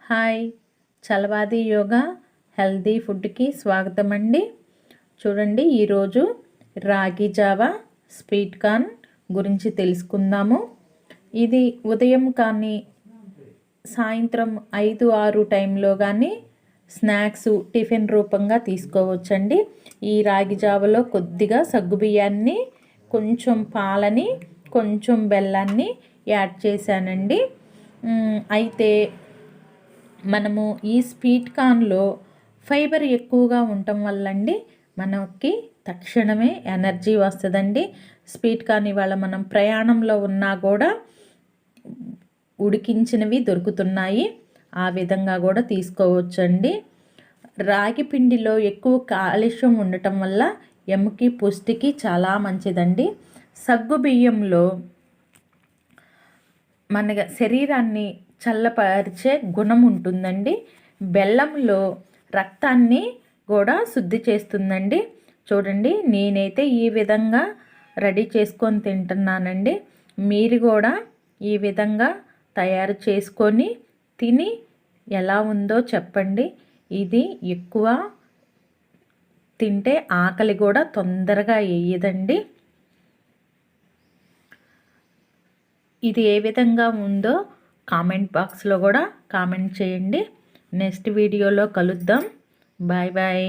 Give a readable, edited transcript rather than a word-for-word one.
Hi, Chalavadi yoga healthy ఫుడ్కి స్వాగతం అండి. చూడండి, ఈరోజు రాగి జావా స్వీట్ కార్న్ గురించి తెలుసుకుందాము. ఇది ఉదయం కానీ సాయంత్రం 5-6 టైంలో కానీ స్నాక్స్ టిఫిన్ రూపంగా తీసుకోవచ్చండి. ఈ రాగి జావలో కొద్దిగా సగ్గుబియ్యాన్ని, కొంచెం పాలని, కొంచెం బెల్లాన్ని యాడ్ చేశానండి. అయితే మనము ఈ స్వీట్ కార్న్లో ఫైబర్ ఎక్కువగా ఉండటం వల్లండి మనకి తక్షణమే ఎనర్జీ వస్తుందండి. స్వీట్ కార్న్ ఇవాళ మనం ప్రయాణంలో ఉన్నా కూడా ఉడికించినవి దొరుకుతున్నాయి, ఆ విధంగా కూడా తీసుకోవచ్చండి. రాగి పిండిలో ఎక్కువ కాల్షియం ఉండటం వల్ల ఎముకకి పుష్టికి చాలా మంచిదండి. సగ్గు బియ్యంలో మన శరీరాన్ని చల్లపరిచే గుణం ఉంటుందండి. బెల్లంలో రక్తాన్ని కూడా శుద్ధి చేస్తుందండి. చూడండి, నేనైతే ఈ విధంగా రెడీ చేసుకొని తింటున్నానండి. మీరు కూడా ఈ విధంగా తయారు చేసుకొని తిని ఎలా ఉందో చెప్పండి. ఇది ఎక్కువ తింటే ఆకలి కూడా తొందరగా వేయదండి. ఇది ఏ విధంగా ఉందో కామెంట్ బాక్స్లో కూడా కామెంట్ చేయండి. నెక్స్ట్ వీడియోలో కలుద్దాం. Bye bye.